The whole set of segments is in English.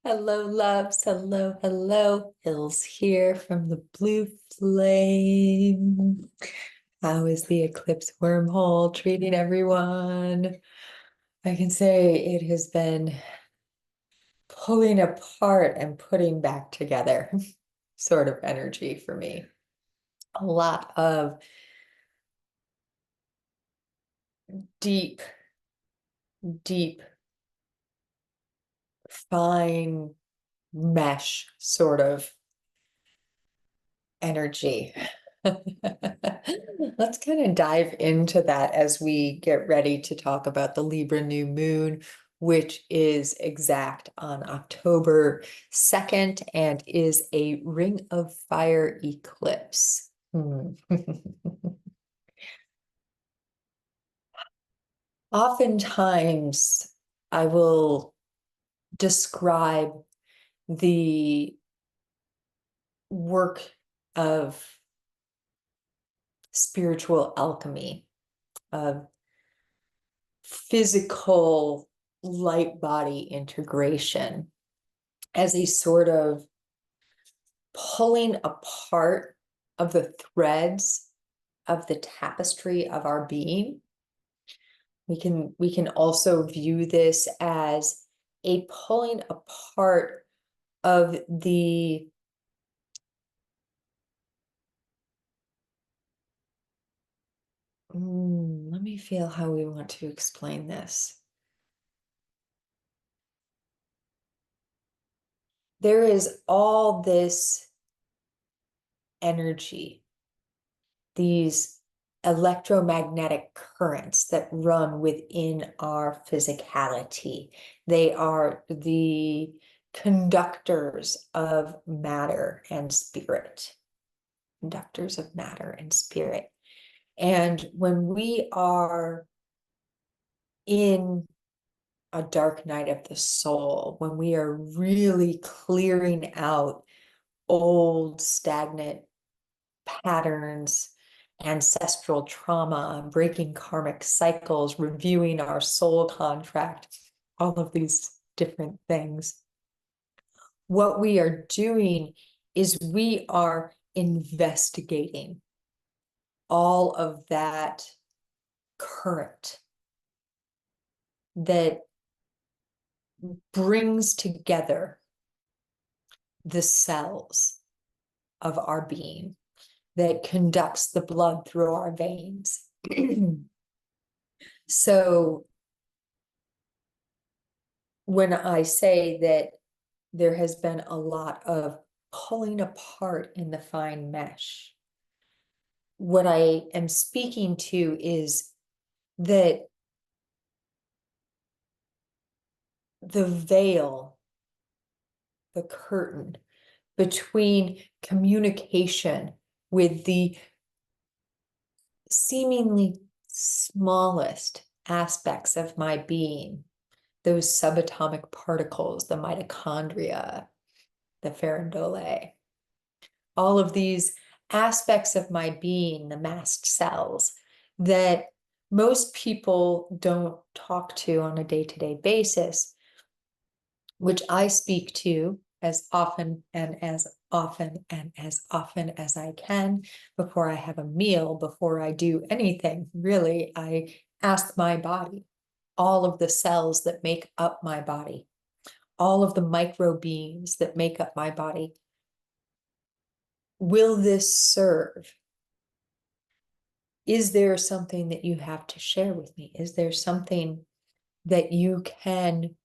Hello, loves. Hello, hello. Hills here from the Blue Flame. How is the eclipse wormhole treating everyone? I can say it has been pulling apart and putting back together sort of energy for me. A lot of deep, deep, fine mesh sort of energy. Let's kind of dive into that as we get ready to talk about the Libra new moon, which is exact on October 2nd and is a ring of fire eclipse. Oftentimes, I will describe the work of spiritual alchemy, of physical light body integration as a sort of pulling apart of the threads of the tapestry of our being. We can also view this as a pulling apart of the let me feel how we want to explain this. There is all this energy, these electromagnetic currents that run within our physicality. They are the conductors of matter and spirit. Conductors of matter and spirit. And when we are in a dark night of the soul, when we are really clearing out old, stagnant patterns, ancestral trauma, breaking karmic cycles, reviewing our soul contract, all of these different things. What we are doing is we are investigating all of that current that brings together the cells of our being, that conducts the blood through our veins. So when I say that there has been a lot of pulling apart in the fine mesh, what I am speaking to is that the veil, the curtain between communication with the seemingly smallest aspects of my being, those subatomic particles, the mitochondria, the farandole, all of these aspects of my being, the mast cells, that most people don't talk to on a day-to-day basis, which I speak to as often as I can before I have a meal, before I do anything. Really, I ask my body, all of the cells that make up my body, all of the micro beings that make up my body, will this serve? Is there something that you have to share with me? Is there something that you can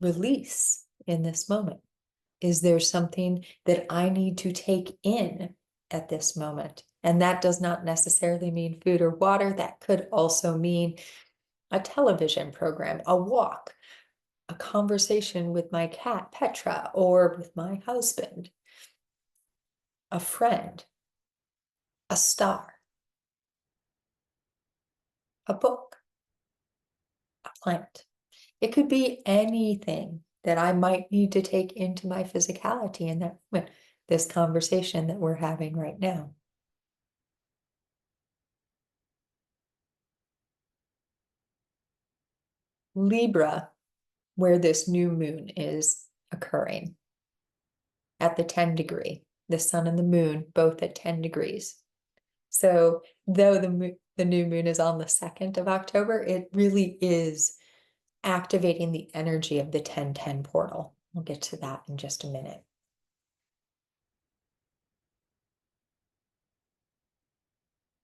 release in this moment? Is there something that I need to take in at this moment? And that does not necessarily mean food or water. That could also mean a television program, a walk, a conversation with my cat, Petra, or with my husband, a friend, a star, a book, a plant. It could be anything that I might need to take into my physicality in that moment, this conversation that we're having right now. Libra where this new moon is occurring, at the 10 degree, the sun and the moon both at 10 degrees. So though the new moon is on the 2nd of October, it really is activating the energy of the 10-10 portal. We'll get to that in just a minute.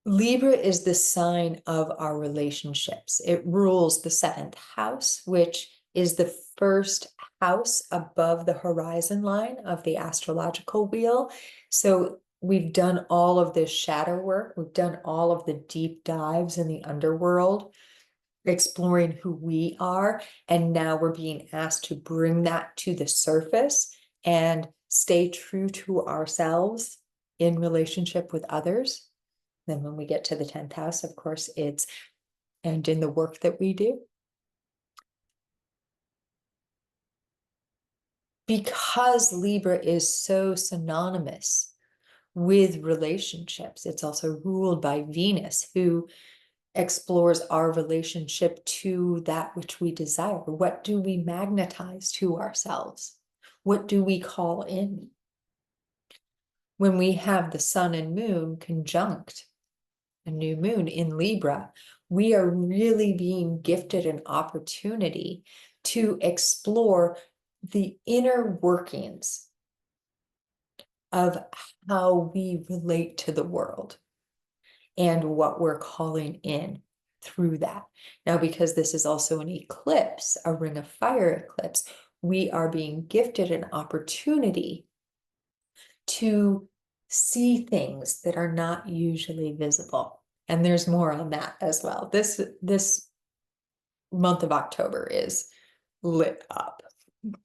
Libra is the sign of our relationships. It rules the 7th house, which is the first house above the horizon line of the astrological wheel. So we've done all of this shadow work. We've done all of the deep dives in the underworld, exploring who we are. And now we're being asked to bring that to the surface and stay true to ourselves in relationship with others. Then when we get to the 10th house, of course, and in the work that we do. Because Libra is so synonymous with relationships, it's also ruled by Venus, who explores our relationship to that which we desire. What do we magnetize to ourselves? What do we call in? When we have the sun and moon conjunct a new moon in Libra, we are really being gifted an opportunity to explore the inner workings of how we relate to the world and what we're calling in through that. Now, because this is also an eclipse, a ring of fire eclipse, we are being gifted an opportunity to see things that are not usually visible. And there's more on that as well. This month of October is lit up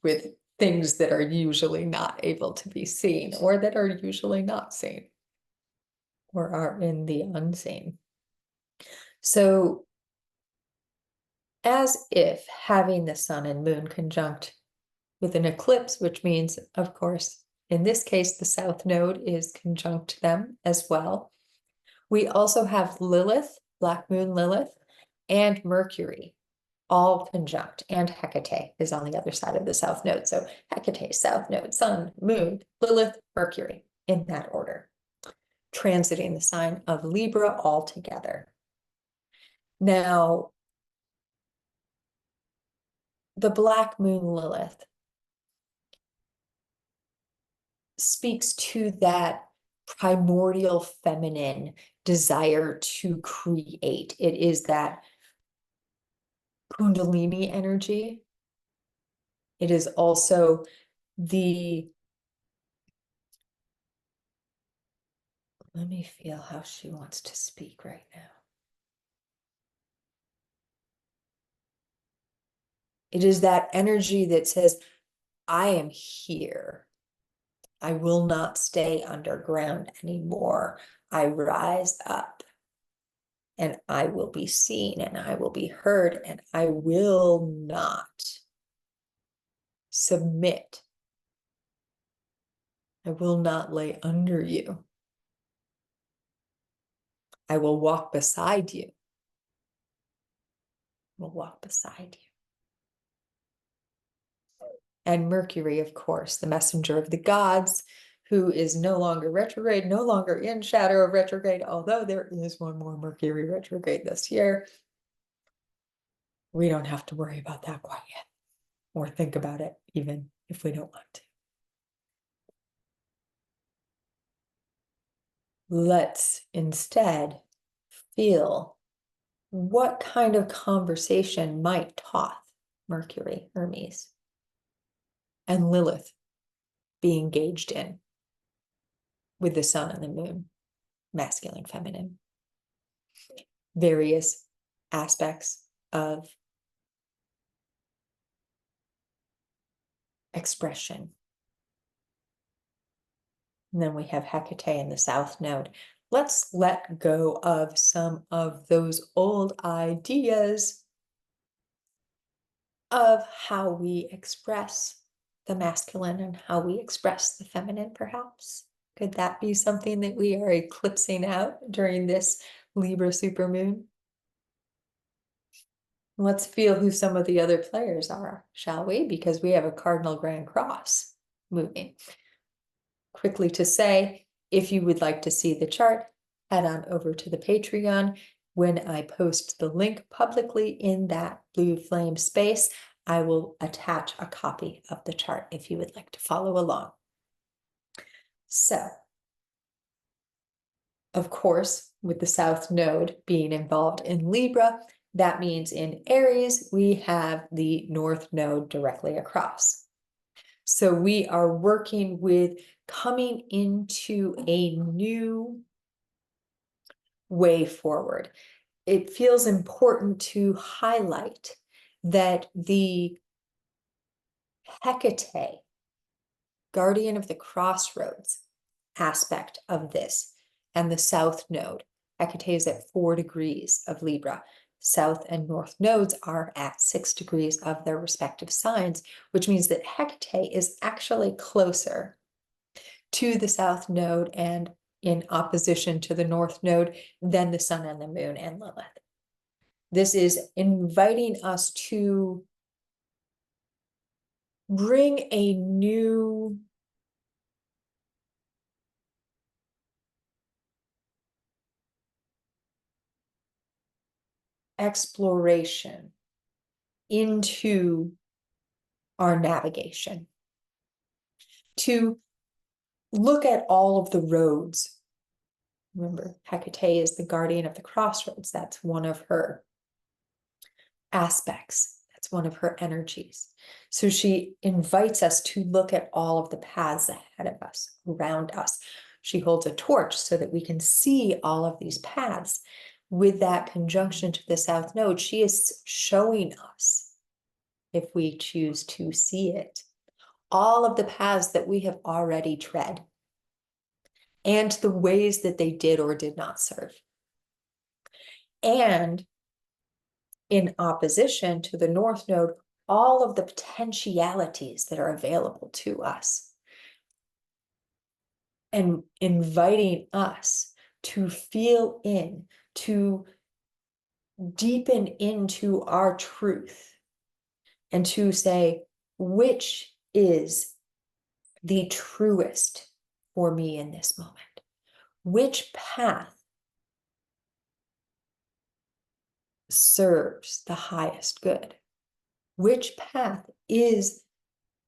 with things that are usually not able to be seen, or that are usually not seen, or are in the unseen. So as if having the sun and moon conjunct with an eclipse, which means, of course, in this case, the south node is conjunct them as well. We also have Lilith, Black Moon Lilith, and Mercury, all conjunct, and Hecate is on the other side of the south node. So Hecate, south node, sun, moon, Lilith, Mercury, in that order, transiting the sign of Libra all together. Now, the Black Moon Lilith speaks to that primordial feminine desire to create. It is that Kundalini energy. It is also let me feel how she wants to speak right now. It is that energy that says, I am here. I will not stay underground anymore. I rise up and I will be seen and I will be heard and I will not submit. I will not lay under you. I will walk beside you. I will walk beside you. And Mercury, of course, the messenger of the gods, who is no longer retrograde, no longer in shadow of retrograde, although there is one more Mercury retrograde this year. We don't have to worry about that quite yet, or think about it, even if we don't want to. Let's instead feel what kind of conversation might Thoth, Mercury, Hermes, and Lilith be engaged in with the sun and the moon, masculine, feminine, various aspects of expression. And then we have Hecate in the south node. Let's let go of some of those old ideas of how we express the masculine and how we express the feminine, perhaps. Could that be something that we are eclipsing out during this Libra supermoon? Let's feel who some of the other players are, shall we? Because we have a Cardinal Grand Cross moving. Quickly to say, if you would like to see the chart, head on over to the Patreon. When I post the link publicly in that blue flame space, I will attach a copy of the chart if you would like to follow along. So, of course, with the South Node being involved in Libra, that means in Aries, we have the North Node directly across. So we are working with coming into a new way forward. It feels important to highlight that the Hecate, guardian of the crossroads aspect of this, and the South Node. Hecate is at 4 degrees of Libra. South and North nodes are at 6 degrees of their respective signs, which means that Hecate is actually closer to the South Node and in opposition to the North Node than the Sun and the Moon and Lilith. This is inviting us to bring a new exploration into our navigation, to look at all of the roads. Remember, Hecate is the guardian of the crossroads. That's one of her aspects. That's one of her energies. So she invites us to look at all of the paths ahead of us, around us. She holds a torch so that we can see all of these paths. With that conjunction to the South Node, she is showing us, if we choose to see it, all of the paths that we have already tread and the ways that they did or did not serve. And in opposition to the North Node, all of the potentialities that are available to us, and inviting us to feel in, to deepen into our truth, and to say, which is the truest for me in this moment? Which path serves the highest good? Which path is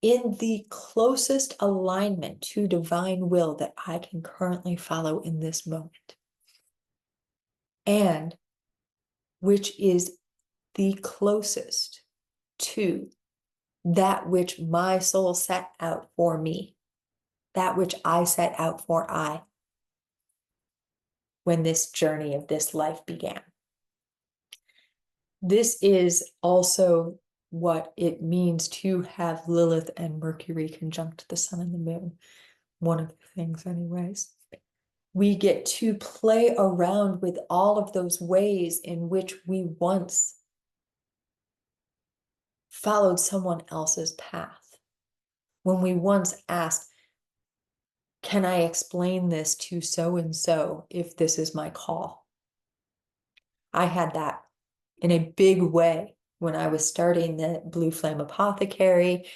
in the closest alignment to divine will that I can currently follow in this moment? And which is the closest to that which my soul set out for me, that which I set out for I, when this journey of this life began. This is also what it means to have Lilith and Mercury conjunct the Sun and the Moon. One of the things, anyways. We get to play around with all of those ways in which we once followed someone else's path. When we once asked, can I explain this to so-and-so if this is my call? I had that in a big way when I was starting the Blue Flame Apothecary.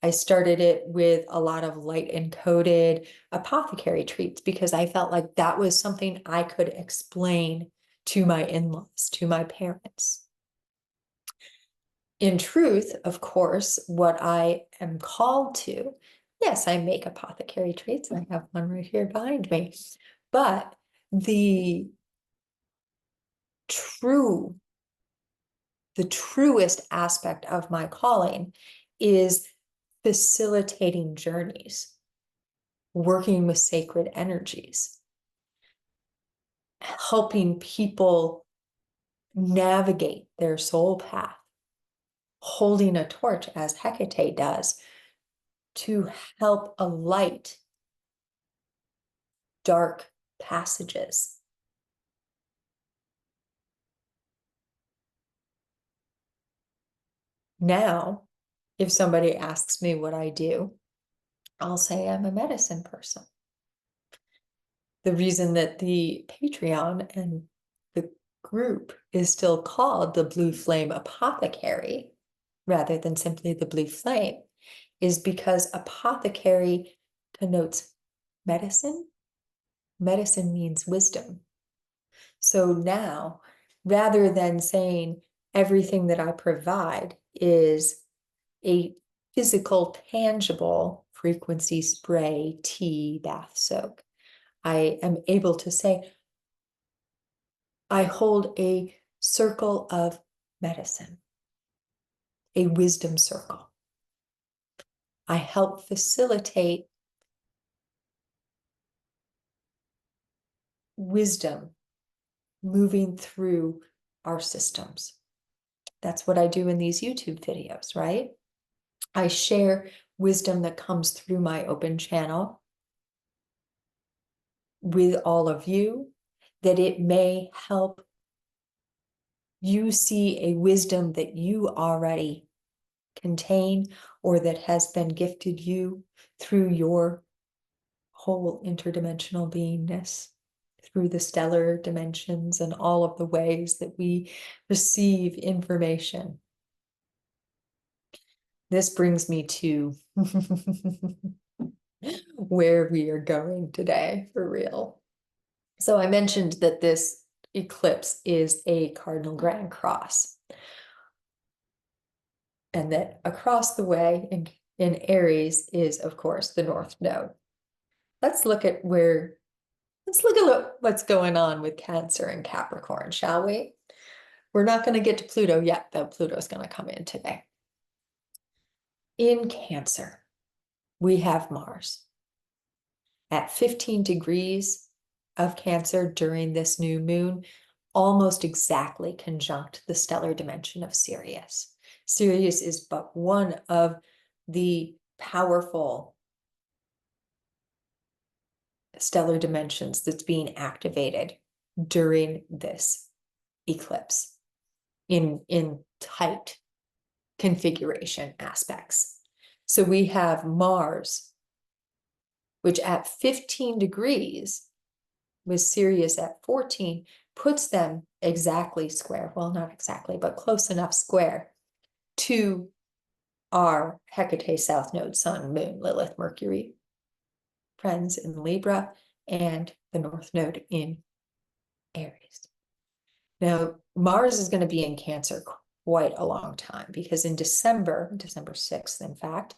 I started it with a lot of light encoded apothecary treats because I felt like that was something I could explain to my in-laws, to my parents. In truth, of course, what I am called to, yes, I make apothecary treats, and I have one right here behind me, but the truest aspect of my calling is facilitating journeys, working with sacred energies, helping people navigate their soul path, holding a torch as Hecate does to help alight dark passages. Now, if somebody asks me what I do, I'll say I'm a medicine person. The reason that the Patreon and the group is still called the Blue Flame Apothecary, rather than simply the Blue Flame, is because apothecary connotes medicine. Medicine means wisdom. So now, rather than saying everything that I provide is a physical, tangible frequency spray, tea, bath soak, I am able to say, I hold a circle of medicine, a wisdom circle. I help facilitate wisdom moving through our systems. That's what I do in these YouTube videos, right? I share wisdom that comes through my open channel with all of you, that it may help you see a wisdom that you already contain or that has been gifted you through your whole interdimensional beingness, through the stellar dimensions and all of the ways that we receive information. This brings me to where we are going today, for real. So I mentioned that this eclipse is a cardinal grand cross, and that across the way in Aries is, of course, the North Node. Let's look at what's going on with Cancer and Capricorn, shall we? We're not going to get to Pluto yet, though. Pluto's going to come in today. In Cancer, we have Mars at 15 degrees of Cancer during this new moon, almost exactly conjunct the stellar dimension of Sirius. Sirius is but one of the powerful stellar dimensions that's being activated during this eclipse in tight configuration aspects. So we have Mars, which at 15 degrees with Sirius at 14, puts them exactly square, well, not exactly, but close enough square to our Hecate South Node, Sun, Moon, Lilith, Mercury, friends in Libra, and the North Node in Aries. Now, Mars is going to be in Cancer quite a long time, because in December 6th, in fact,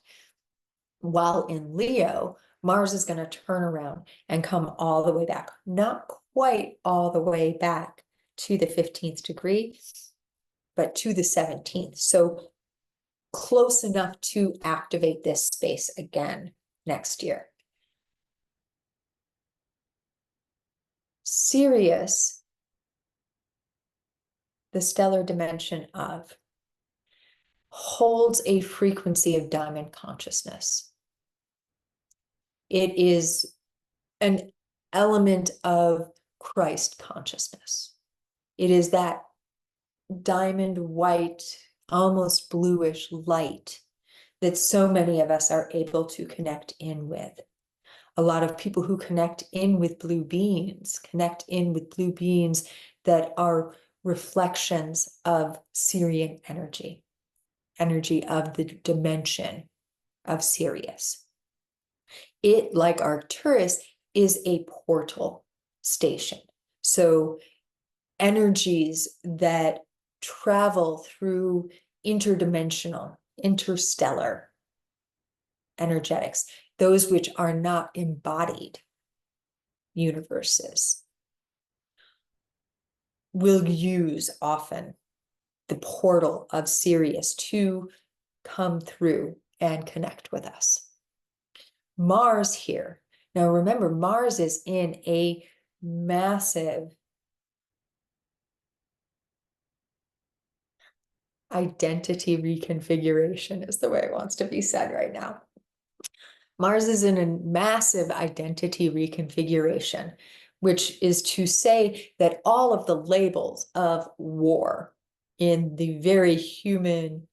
while in Leo, Mars is going to turn around and come all the way back, not quite all the way back to the 15th degree, but to the 17th. So close enough to activate this space again next year. Sirius, the stellar dimension of, holds a frequency of diamond consciousness. It is an element of Christ consciousness. It is that diamond white, almost bluish light that so many of us are able to connect in with. A lot of people who connect in with blue beings that are reflections of Sirian energy of the dimension of Sirius. It, like Arcturus, is a portal station. So energies that travel through interdimensional, interstellar energetics, those which are not embodied universes, will use often the portal of Sirius to come through and connect with us. Mars here. Now remember, Mars is in a massive identity reconfiguration, is the way it wants to be said right now. Mars is in a massive identity reconfiguration, which is to say that all of the labels of war, in the very human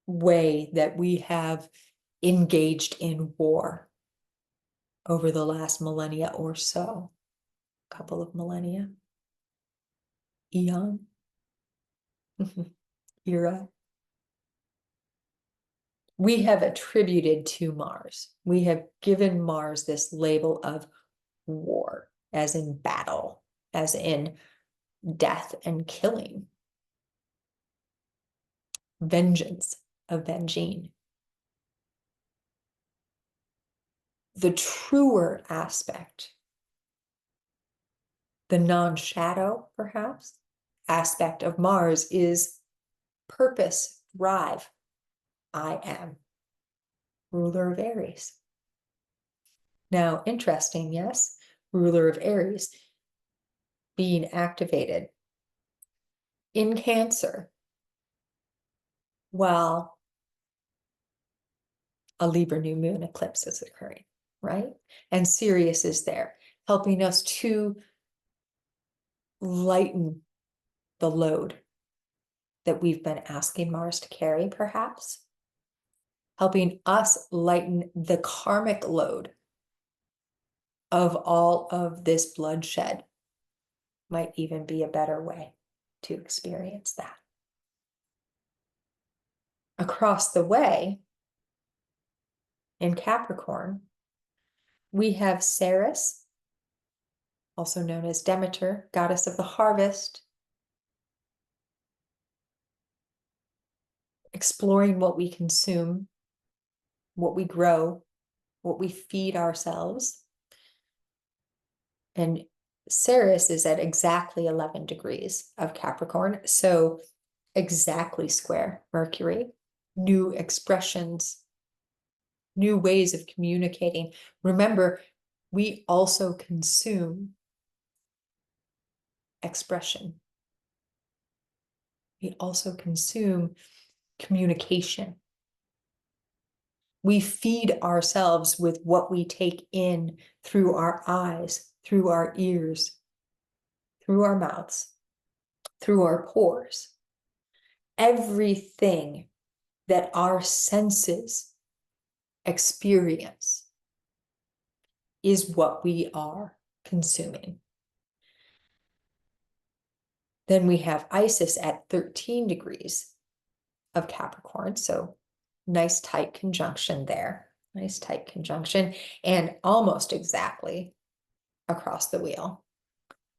way that we have engaged in war over the last millennia or so, couple of millennia, eon, era. We have attributed to Mars. We have given Mars this label of war, as in battle, as in death and killing, vengeance, avenging. The truer aspect, the non-shadow, perhaps, aspect of Mars is purpose, thrive. I am ruler of Aries. Now, interesting, yes, ruler of Aries being activated in Cancer while a Libra New Moon Eclipse is occurring, right? And Sirius is there, helping us to lighten the load that we've been asking Mars to carry, perhaps, helping us lighten the karmic load of all of this bloodshed. Might even be a better way to experience that. Across the way, in Capricorn, we have Ceres, also known as Demeter, goddess of the harvest, exploring what we consume, what we grow, what we feed ourselves. And Ceres is at exactly 11 degrees of Capricorn, so exactly square Mercury, new expressions, new ways of communicating. Remember, we also consume expression. We also consume communication. We feed ourselves with what we take in through our eyes, through our ears, through our mouths, through our pores. Everything that our senses experience is what we are consuming. Then we have Isis at 13 degrees of Capricorn, so nice tight conjunction there. Nice tight conjunction, and almost exactly across the wheel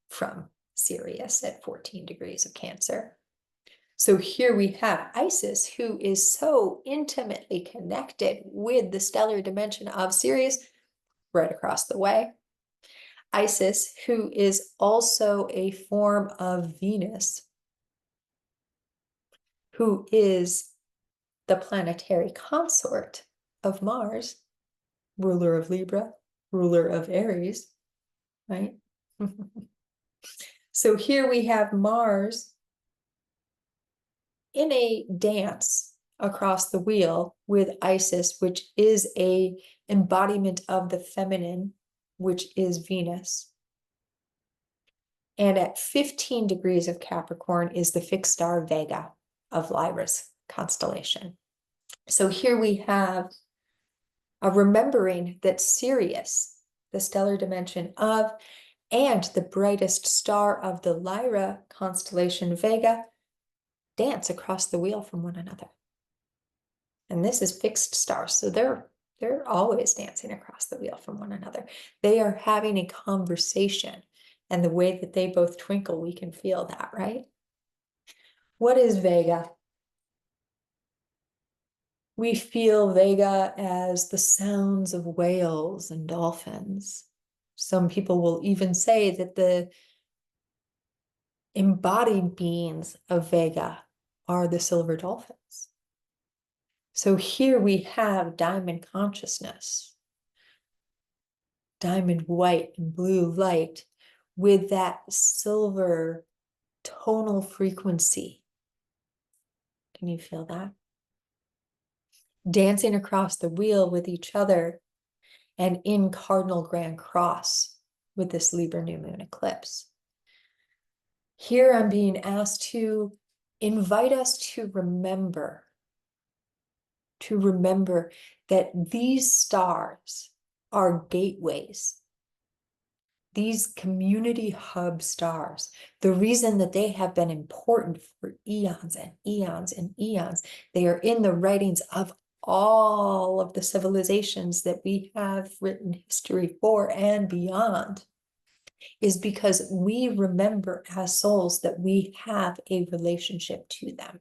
from Sirius at 14 degrees of Cancer. So here we have Isis, who is so intimately connected with the stellar dimension of Sirius, right across the way. Isis, who is also a form of Venus, who is the planetary consort of Mars, ruler of Libra, ruler of Aries, right? So here we have Mars in a dance across the wheel with Isis, which is a embodiment of the feminine, which is Venus. And at 15 degrees of Capricorn is the fixed star Vega of Lyra's constellation. So here we have a remembering that Sirius, the stellar dimension of, and the brightest star of the Lyra constellation Vega, dance across the wheel from one another. And this is fixed stars, so they're always dancing across the wheel from one another. They are having a conversation, and the way that they both twinkle, we can feel that, right? What is Vega? We feel Vega as the sounds of whales and dolphins. Some people will even say that the embodied beings of Vega are the silver dolphins. So here we have diamond consciousness, diamond white and blue light with that silver tonal frequency. Can you feel that? Dancing across the wheel with each other and in cardinal grand cross with this Libra New Moon Eclipse. Here I'm being asked to invite us to remember that these stars are gateways these community hub stars, the reason that they have been important for eons and eons and eons, they are in the writings of all of the civilizations that we have written history for and beyond, is because we remember as souls that we have a relationship to them.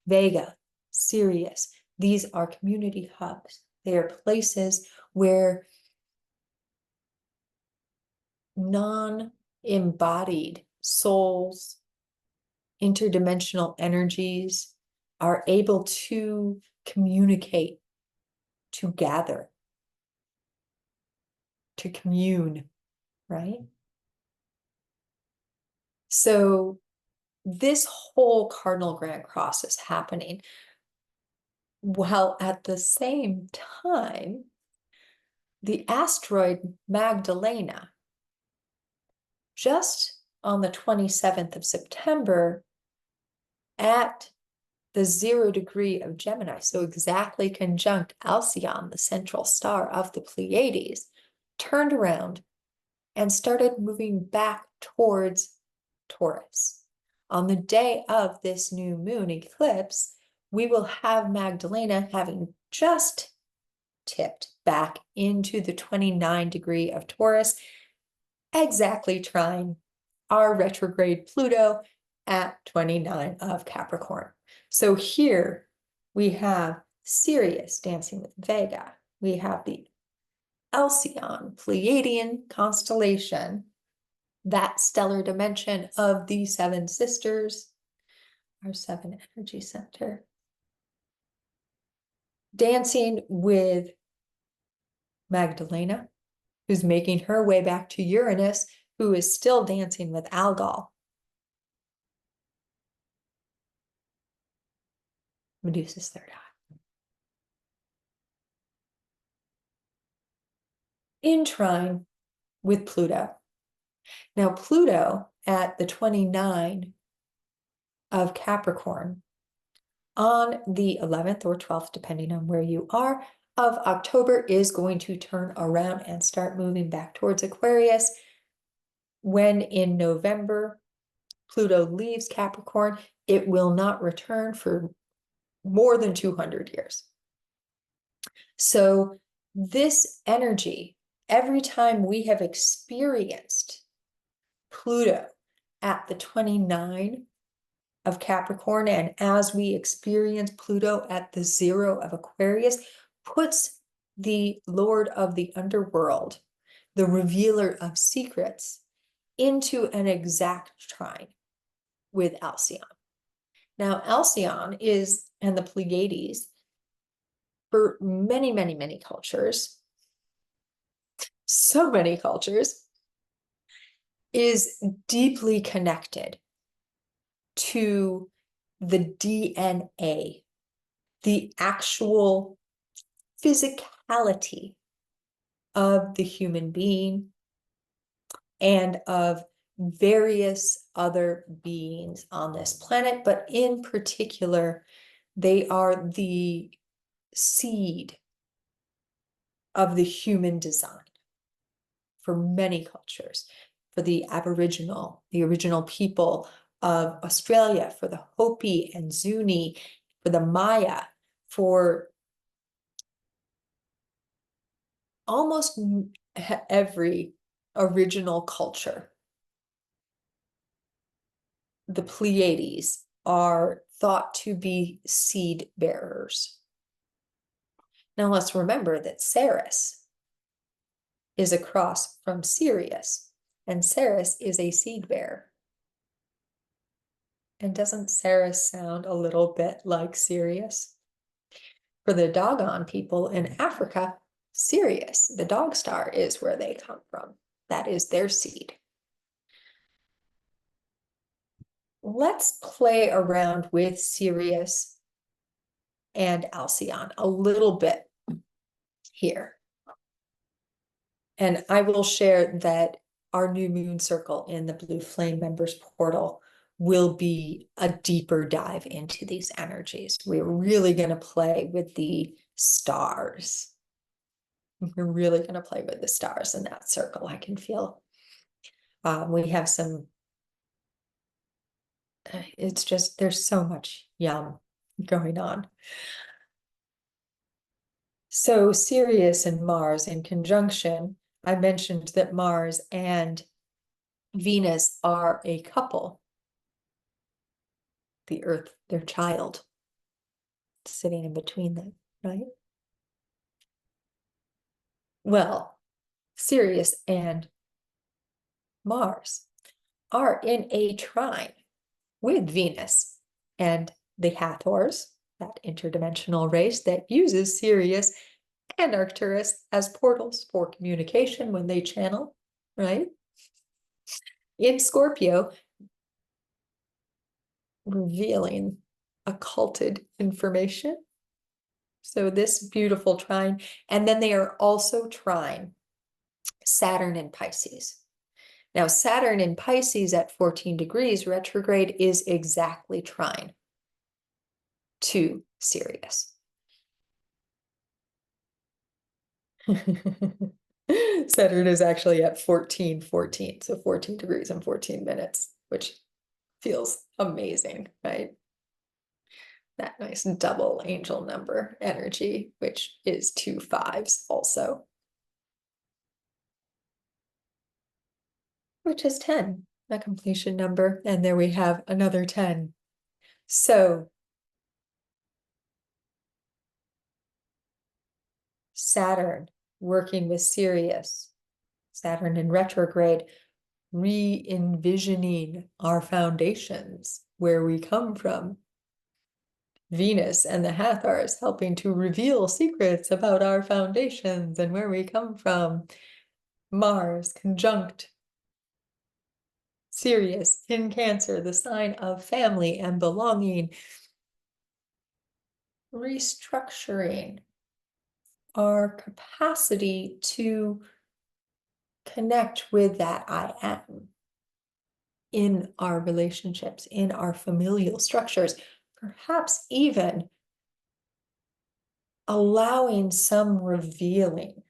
Vega, Sirius, these are community hubs. They are places where non-embodied souls, interdimensional energies are able to communicate, to gather, to commune, right? So this whole cardinal grand cross is happening while at the same time, the asteroid Magdalena, just on the 27th of September at the 0 degree of Gemini, so exactly conjunct Alcyone, the central star of the Pleiades, turned around and started moving back towards Taurus. On the day of this new moon eclipse, we will have Magdalena having just tipped back into the 29 degree of Taurus, exactly trying our retrograde Pluto at 29 of Capricorn. So here we have Sirius dancing with Vega. We have the Alcyone Pleiadian constellation, that stellar dimension of the seven sisters, our seven energy center, dancing with Magdalena, who's making her way back to Uranus, who is still dancing with Algol. Medusa's third eye. In trine with Pluto. Now, Pluto at the 29 of Capricorn on the 11th or 12th, depending on where you are, of October is going to turn around and start moving back towards Aquarius. When in November, Pluto leaves Capricorn, it will not return for more than 200 years. So this energy, every time we have experienced Pluto at the 29 of Capricorn, and as we experience Pluto at the 0 of Aquarius, puts the Lord of the underworld, the revealer of secrets, into an exact trine with Alcyone. Now, Alcyone is, and the Pleiades, for many, many, many cultures, so many cultures, is deeply connected to the DNA, the actual physicality of the human being and of various other beings on this planet, but in particular, they are the seed of the human design for many cultures, for the Aboriginal, the original people of Australia, for the Hopi and Zuni, for the Maya, for almost every original culture. The Pleiades are thought to be seed bearers. Now let's remember that Ceres is a cross from Sirius, and Ceres is a seed bearer. And doesn't Ceres sound a little bit like Sirius? For the Dogon people in Africa, Sirius, the dog star, is where they come from. That is their seed. Let's play around with Sirius and Alcyone a little bit here. And I will share that our new moon circle in the Blue Flame members portal will be a deeper dive into these energies. We're really going to play with the stars. We're really going to play with the stars in that circle. I can feel we have some, it's just, there's so much yum going on. So Sirius and Mars in conjunction, I mentioned that Mars and Venus are a couple. The Earth, their child, sitting in between them, right? Well, Sirius and Mars are in a trine with Venus and the Hathors, that interdimensional race that uses Sirius and Arcturus as portals for communication when they channel, right? In Scorpio, revealing occulted information. So this beautiful trine, and then they are also trine Saturn in Pisces. Now, Saturn in Pisces at 14 degrees retrograde is exactly trine to Sirius. Saturn is actually at 14, so 14 degrees and 14 minutes, which feels amazing, right? That nice double angel number energy, which is 2 5s also. Which is 10, a completion number. And there we have another 10. So Saturn working with Sirius, Saturn in retrograde, re-envisioning our foundations, where we come from. Venus and the Hathors helping to reveal secrets about our foundations and where we come from. Mars conjunct Sirius in Cancer, the sign of family and belonging. Restructuring our capacity to connect with that I am in our relationships, in our familial structures, perhaps even allowing some revealing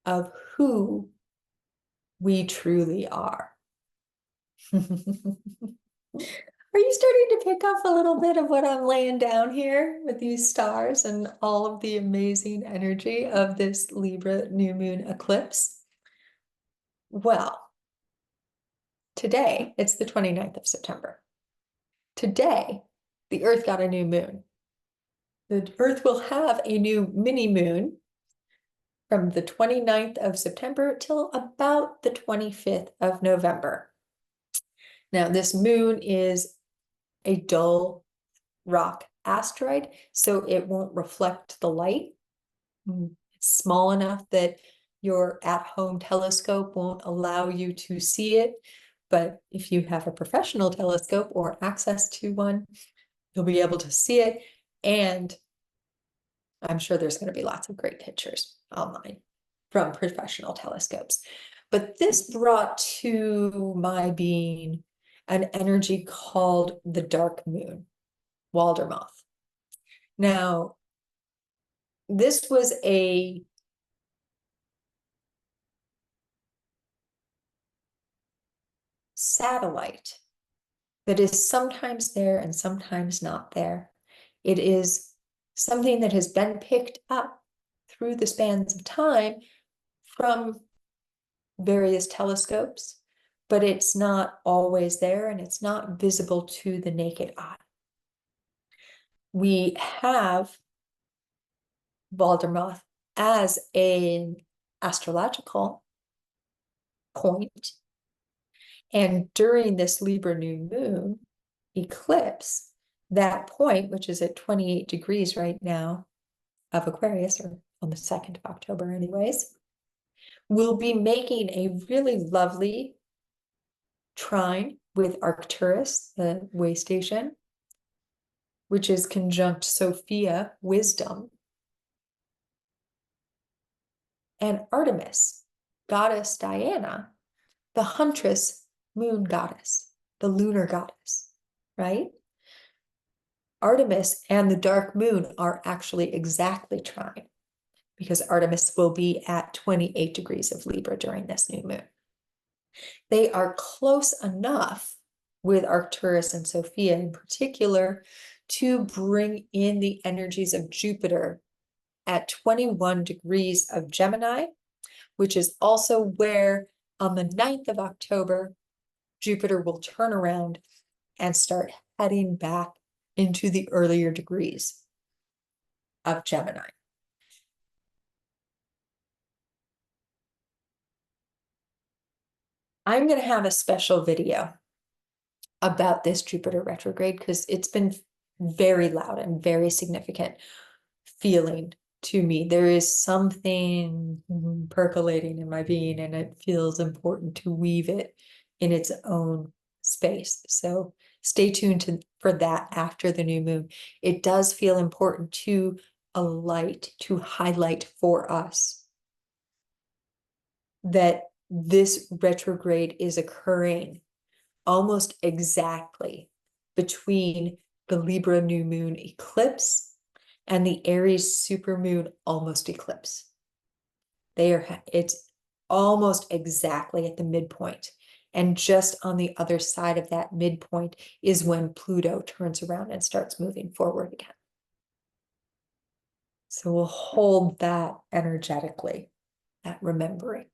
of who we truly are. Are you starting to pick up a little bit of what I'm laying down here with these stars and all of the amazing energy of this Libra new moon eclipse? Well, today, it's the 29th of September. Today, the Earth got a new moon. The Earth will have a new mini moon from the 29th of September till about the 25th of November. Now, this moon is a dull rock asteroid, so it won't reflect the light. It's small enough that your at-home telescope won't allow you to see it, but if you have a professional telescope or access to one, you'll be able to see it, and I'm sure there's going to be lots of great pictures online from professional telescopes. But this brought to my being an energy called the dark moon, Waldermoth. Now, this was a satellite that is sometimes there and sometimes not there. It is something that has been picked up through the spans of time from various telescopes, but it's not always there and it's not visible to the naked eye. We have Waldermoth as an astrological point, and during this Libra new moon eclipse, that point, which is at 28 degrees right now of Aquarius, or on the 2nd of October anyways, will be making a really lovely trine with Arcturus, the way station, which is conjunct Sophia, wisdom, and Artemis, goddess Diana, the huntress moon goddess, the lunar goddess, right? Artemis and the dark moon are actually exactly trine, because Artemis will be at 28 degrees of Libra during this new moon. They are close enough with Arcturus and Sophia in particular to bring in the energies of Jupiter at 21 degrees of Gemini, which is also where on the 9th of October, Jupiter will turn around and start heading back into the earlier degrees of Gemini. I'm going to have a special video about this Jupiter retrograde because it's been very loud and very significant feeling to me. There is something percolating in my being, and it feels important to weave it in its own space. So stay tuned for that after the new moon. It does feel important to highlight for us that this retrograde is occurring almost exactly between the Libra New Moon Eclipse and the Aries supermoon almost eclipse. It's almost exactly at the midpoint. And just on the other side of that midpoint is when Pluto turns around and starts moving forward again. So we'll hold that energetically, that remembering.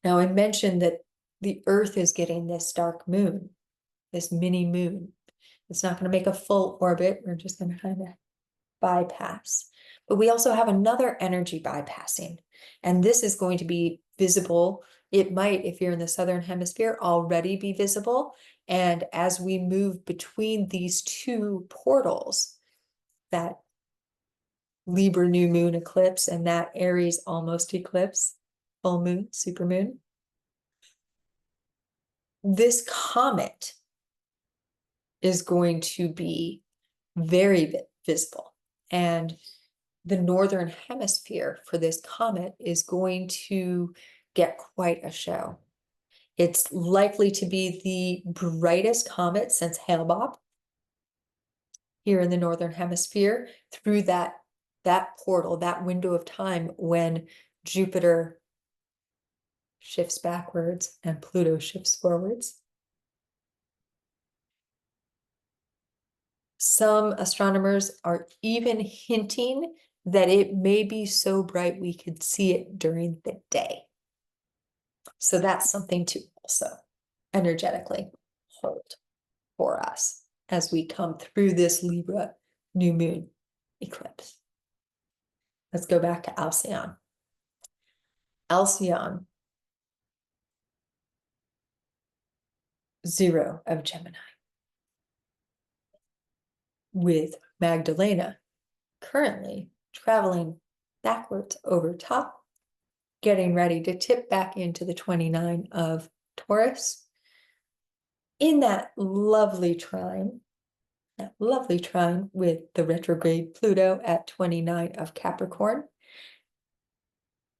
Now, I mentioned that the Earth is getting this dark moon, this mini moon. It's not going to make a full orbit. We're just going to kind of bypass. But we also have another energy bypassing, and this is going to be visible. It might, if you're in the southern hemisphere, already be visible. And as we move between these two portals, that Libra new moon eclipse and that Aries almost eclipse, full moon, supermoon, this comet is going to be very visible. And the northern hemisphere for this comet is going to get quite a show. It's likely to be the brightest comet since Hale-Bopp here in the northern hemisphere through that portal, that window of time when Jupiter shifts backwards and Pluto shifts forwards. Some astronomers are even hinting that it may be so bright we could see it during the day. So that's something to also energetically hold for us as we come through this Libra new moon eclipse. Let's go back to Alcyone. Alcyone, 0 of Gemini, with Magdalena currently traveling backwards over top, getting ready to tip back into the 29 of Taurus in that lovely trine with the retrograde Pluto at 29 of Capricorn,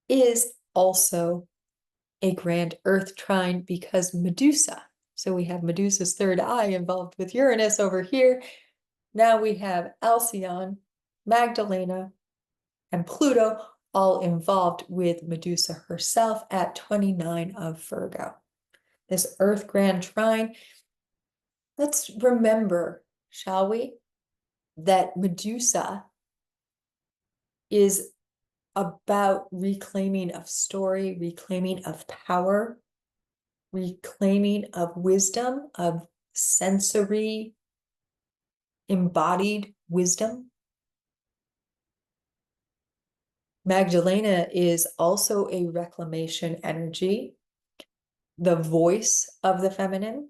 is also a grand Earth trine because Medusa. So we have Medusa's third eye involved with Uranus over here. Now we have Alcyone, Magdalena, and Pluto all involved with Medusa herself at 29 of Virgo. This Earth grand trine, let's remember, shall we, that Medusa is about reclaiming of story, reclaiming of power, reclaiming of wisdom, of sensory embodied wisdom. Magdalena is also a reclamation energy, the voice of the feminine,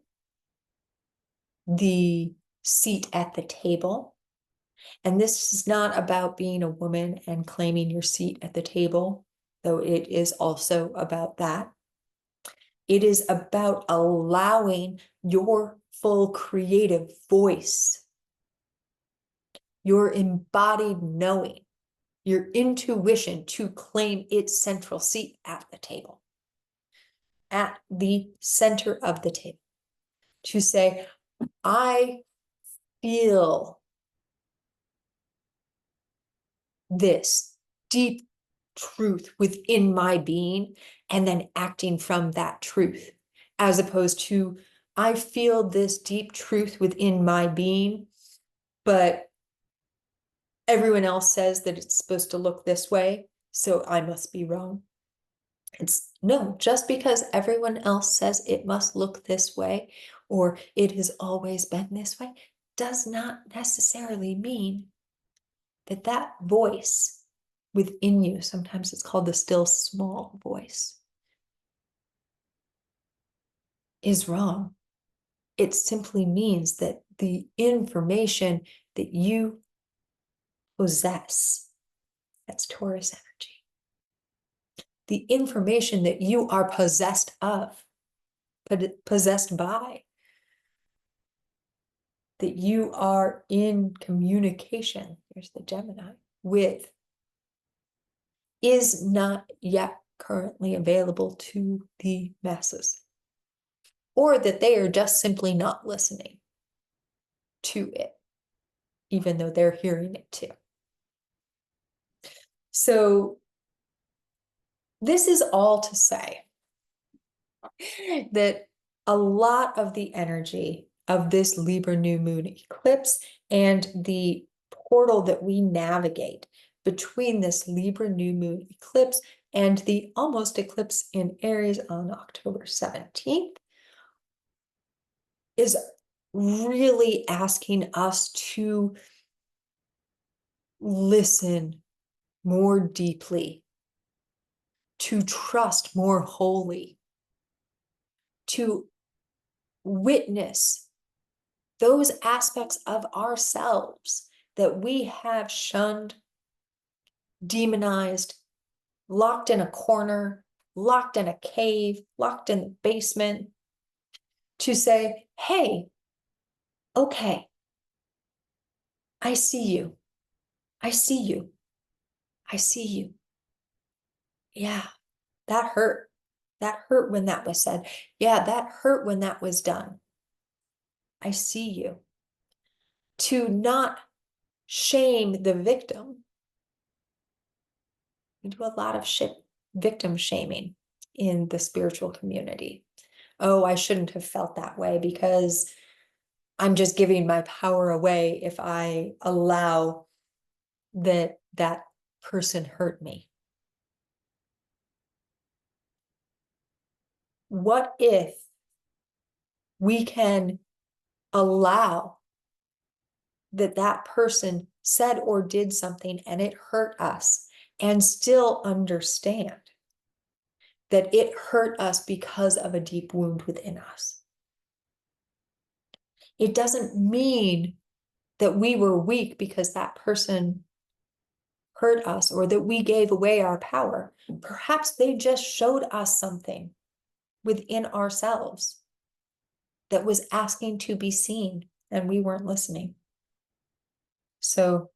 the seat at the table. And this is not about being a woman and claiming your seat at the table, though it is also about that. It is about allowing your full creative voice, your embodied knowing, your intuition to claim its central seat at the table, at the center of the table, to say, I feel this deep truth within my being and then acting from that truth, as opposed to, I feel this deep truth within my being, but everyone else says that it's supposed to look this way, so I must be wrong. It's no, just because everyone else says it must look this way, or it has always been this way, does not necessarily mean that that voice within you, sometimes it's called the still small voice, is wrong. It simply means that the information that you possess, that's Taurus energy, the information that you are possessed of, possessed by, that you are in communication, here's the Gemini, with, is not yet currently available to the masses, or that they are just simply not listening to it, even though they're hearing it too. So this is all to say that a lot of the energy of this Libra new moon eclipse and the portal that we navigate between this Libra new moon eclipse and the almost eclipse in Aries on October 17th is really asking us to listen more deeply, to trust more wholly, to witness those aspects of ourselves that we have shunned, demonized, locked in a corner, locked in a cave, locked in the basement, to say, hey, okay, I see you. I see you. I see you. Yeah, that hurt. That hurt when that was said. Yeah, that hurt when that was done. I see you. To not shame the victim. We do a lot of victim shaming in the spiritual community. Oh, I shouldn't have felt that way because I'm just giving my power away if I allow that person hurt me. What if we can allow that person said or did something and it hurt us, and still understand that it hurt us because of a deep wound within us? It doesn't mean that we were weak because that person hurt us or that we gave away our power. Perhaps they just showed us something within ourselves that was asking to be seen and we weren't listening. So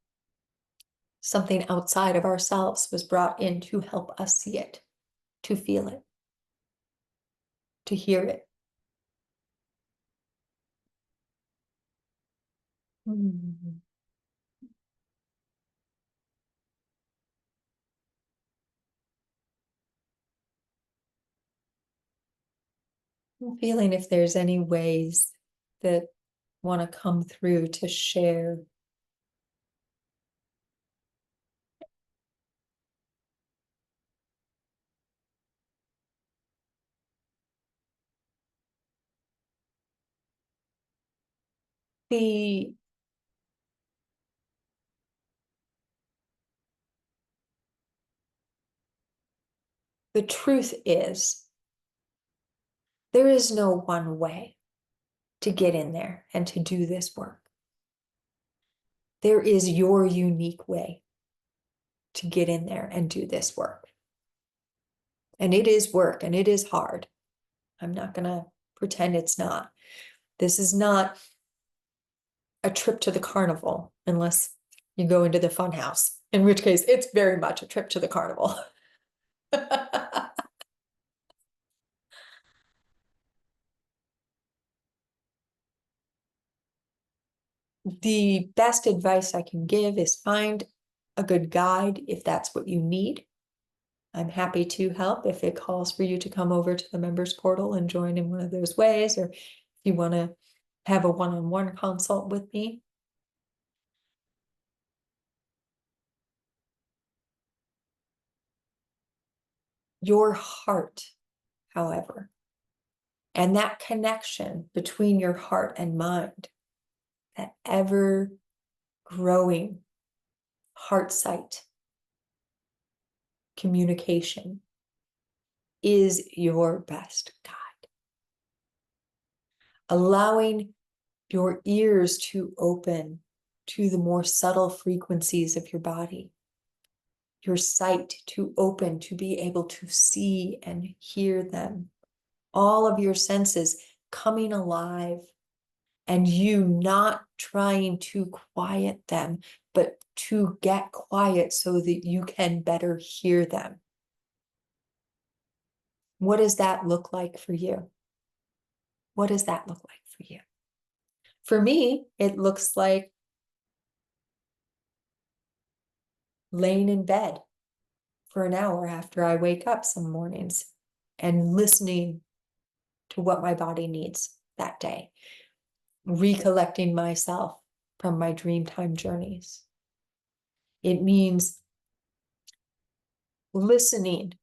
something outside of ourselves was brought in to help us see it, to feel it, to hear it. Mm. I'm feeling if there's any ways that want to come through to share. The truth is, there is no one way to get in there and to do this work. There is your unique way to get in there and do this work. And it is work and it is hard. I'm not going to pretend it's not. This is not a trip to the carnival unless you go into the fun house, in which case it's very much a trip to the carnival. The best advice I can give is find a good guide if that's what you need. I'm happy to help if it calls for you to come over to the members portal and join in one of those ways, or if you want to have a one-on-one consult with me. Your heart, however, and that connection between your heart and mind, that ever growing heart sight communication, is your best guide. Allowing your ears to open to the more subtle frequencies of your body, your sight to open to be able to see and hear them, all of your senses coming alive, and you not trying to quiet them, but to get quiet so that you can better hear them. What does that look like for you? What does that look like for you? For me, it looks like laying in bed for an hour after I wake up some mornings and listening to what my body needs that day, recollecting myself from my dreamtime journeys. It means listening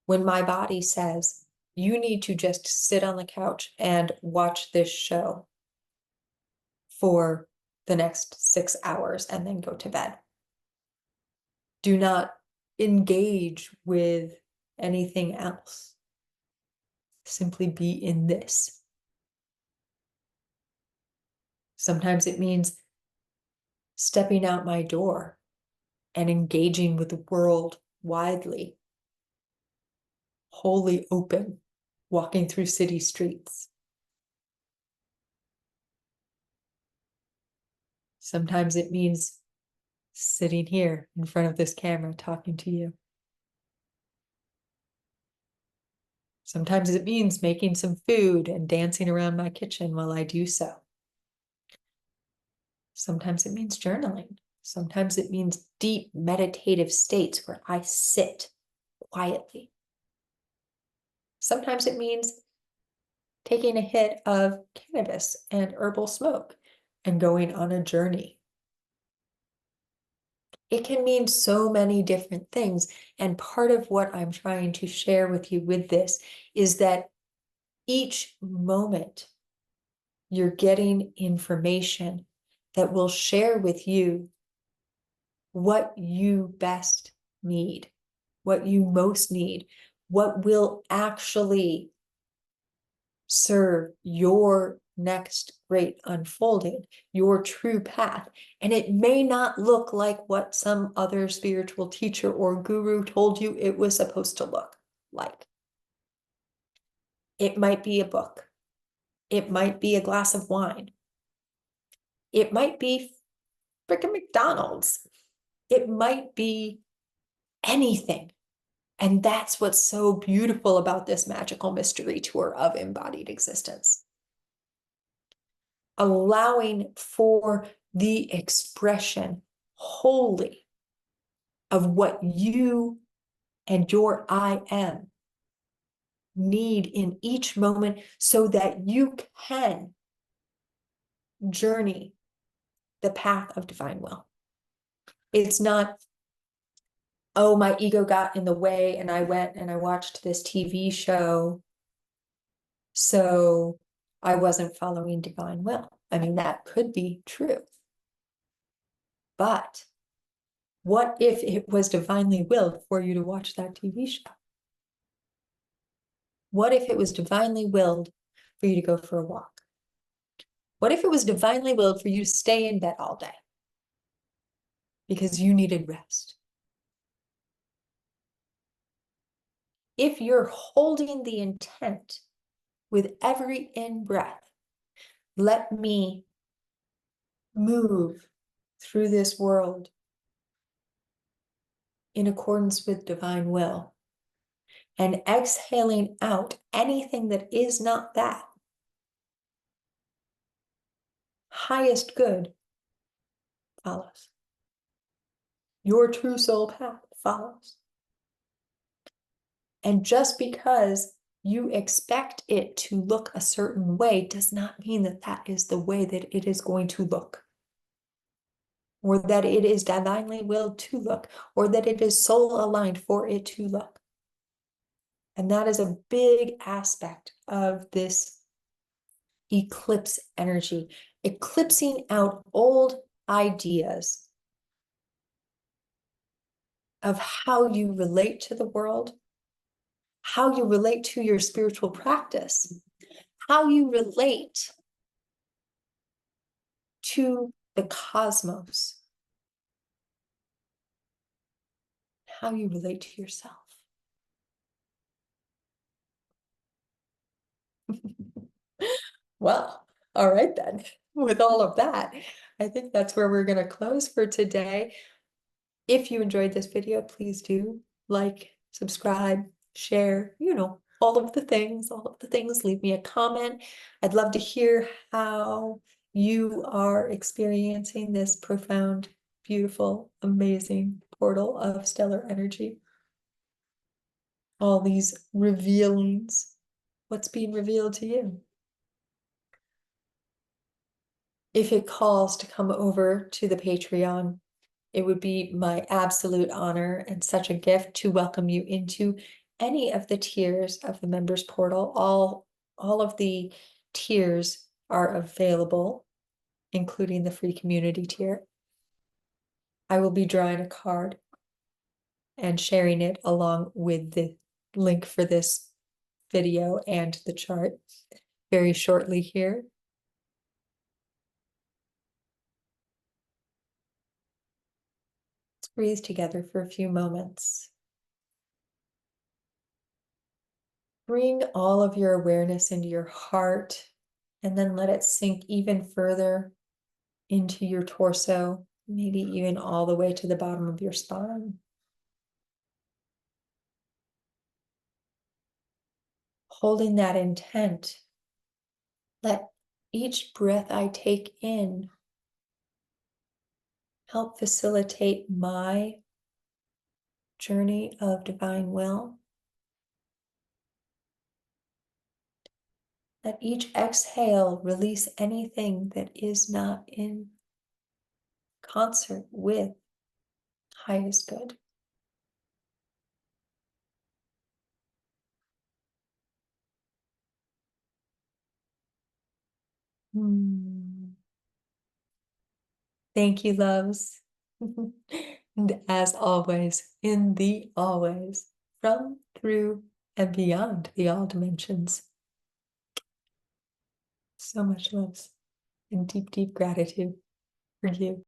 when my body says, you need to just sit on the couch and watch this show for the next 6 hours and then go to bed. Do not engage with anything else. Simply be in this. Sometimes it means stepping out my door and engaging with the world widely, wholly open, walking through city streets. Sometimes it means sitting here in front of this camera talking to you. Sometimes it means making some food and dancing around my kitchen while I do so. Sometimes it means journaling. Sometimes it means deep meditative states where I sit quietly. Sometimes it means taking a hit of cannabis and herbal smoke and going on a journey. It can mean so many different things. And part of what I'm trying to share with you with this is that each moment you're getting information that will share with you what you best need, what you most need, what will actually serve your next great unfolding, your true path. And it may not look like what some other spiritual teacher or guru told you it was supposed to look like. It might be a book. It might be a glass of wine. It might be frickin' McDonald's. It might be anything. And that's what's so beautiful about this magical mystery tour of embodied existence. Allowing for the expression wholly of what you and your I am need in each moment so that you can journey the path of divine will. It's not, oh, my ego got in the way and I went and I watched this TV show, so I wasn't following divine will. I mean, that could be true. But what if it was divinely willed for you to watch that TV show? What if it was divinely willed for you to go for a walk? What if it was divinely willed for you to stay in bed all day because you needed rest? If you're holding the intent with every in-breath, let me move through this world in accordance with divine will, and exhaling out anything that is not that, highest good follows. Your true soul path follows. And just because you expect it to look a certain way does not mean that that is the way that it is going to look, or that it is divinely willed to look, or that it is soul aligned for it to look. And that is a big aspect of this eclipse energy, eclipsing out old ideas of how you relate to the world, how you relate to your spiritual practice, how you relate to the cosmos, how you relate to yourself. Well, all right then. With all of that, I think that's where we're going to close for today. If you enjoyed this video, please do like, subscribe, share, all of the things, leave me a comment. I'd love to hear how you are experiencing this profound, beautiful, amazing portal of stellar energy. All these revealings, what's being revealed to you? If it calls to come over to the Patreon, it would be my absolute honor and such a gift to welcome you into any of the tiers of the members portal. All of the tiers are available, including the free community tier. I will be drawing a card and sharing it along with the link for this video and the chart very shortly here. Let's breathe together for a few moments. Bring all of your awareness into your heart and then let it sink even further into your torso, maybe even all the way to the bottom of your spine. Holding that intent, let each breath I take in help facilitate my journey of divine will. Let each exhale release anything that is not in concert with highest good. Thank you, loves. And as always, in the always, from, through, and beyond the all dimensions. So much love and deep, deep gratitude for you.